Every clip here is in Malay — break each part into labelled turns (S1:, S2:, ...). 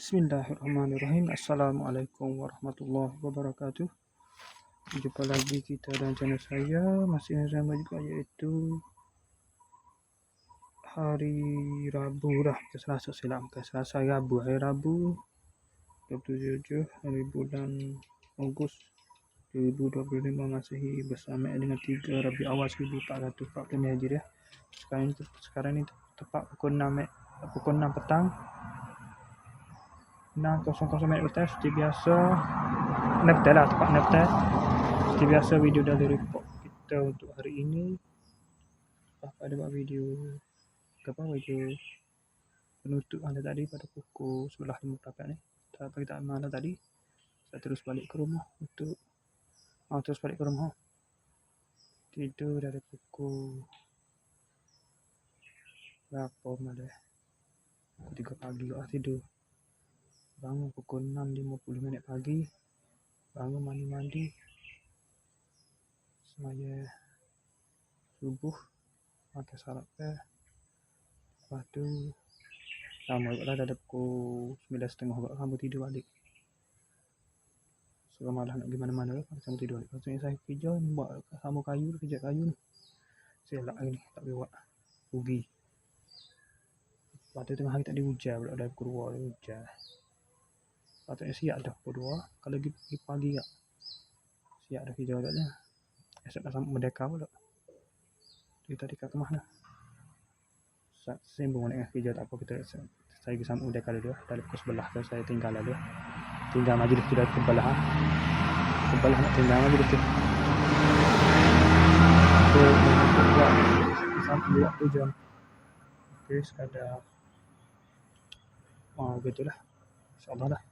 S1: Bismillahirrahmanirrahim. Assalamualaikum warahmatullahi wabarakatuh. Jumpa lagi kita dan channel saya. Masih sama juga, iaitu hari Rabu dah. Selasa silap. Selasa Rabu. Hari Rabu 27 hari bulan Ogos 2025 Masihi, bersama dengan 3 Rabiul Awal 1445 Hijriah. Sekarang ni tepat pukul 6 petang. 6.00 minit petang. Seperti biasa, tepat 6 petang. Seperti biasa, video dari report kita untuk hari ini. Ada buat video penutup tadi pada pukul 11.58 ni. Tapi tak malam tadi saya terus balik ke rumah tidur dari pukul berapa malam, pukul 3 pagi lah tidur. Bangun pukul 6.50 pagi. Bangun mandi, semaya subuh, makan sarapan. Lepas tu lama juga lah, dah pukul 9.30 juga kamu tidur balik. So malah nak pergi mana-mana lah, kamu tidur balik. Lepas tu saya kerja, buat sama kayu, kerja kayu ni. Saya elak hari ni, tak boleh buat, rugi. Lepas tu tengah hari tak ada hujan pula, dah pukul 2 ada hujan. Patutnya siap dah pukul 2. Kalau pergi pagi tak, siap dah kerja kat dia. Esok nak sambut Merdeka pula. Kita dekat ke mana? Sembung dengan kerja, tak apa. Saya pergi sambut Merdeka dulu. Dah pukul 11 tu saya tinggal lalu. Tinggal majlis tu dah kebelah. Kebelah nak tinggal majlis tu. So, sampai waktu jam. Okay, sekadar. Begitulah. InsyaAllah lah.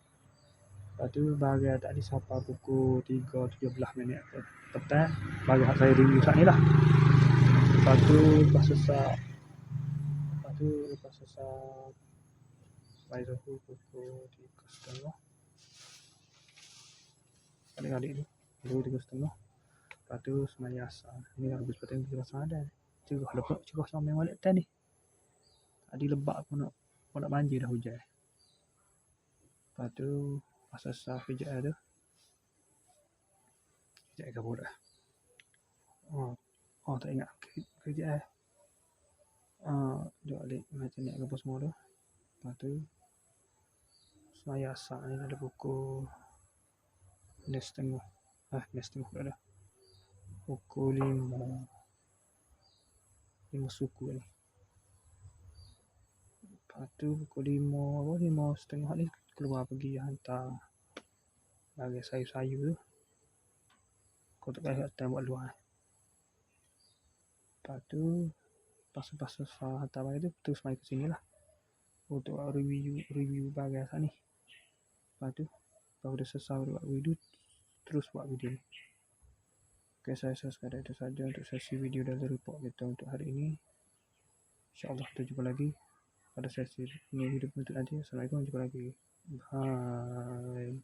S1: Lepas tu bahagian tadi sampai pukul 3.17 petang. Bahagian saya review saat ni lah. Lepas tu lepas selesai saya zuhur pukul 3.30. Adik-adik tu 3.30. Lepas tu semaya asar. Ini habis petang kita pasang ada. Cerah sampai balik tadi. Tadi lebak pun nak banjir dah hujan. Lepas tu pasal asar kerja tu. Kerja ke apa dah? Tak ingat kerja. Dia balik macam ni ke apa semua tu. Lepas tu semaya asar ni ada pukul 9.30. 9.30 pula dah. Pukul 5 suku ni. Lepas tu pukul 5.30 ni keluar pergi hantar bagi sayur-sayur tu. Kau tak payah datang buat luar. Lepas tu pasal hantar bagi tu terus mai ke sini lah untuk review bagi saat ni. Lepas tu baru dah selesai buat video, terus buat video ni. Okay, saya sekadar itu saja untuk sesi video dari report kita untuk hari ini. InsyaAllah kita jumpa lagi pada sesi ini, video penutup nanti. Assalamualaikum, jumpa lagi. Bye.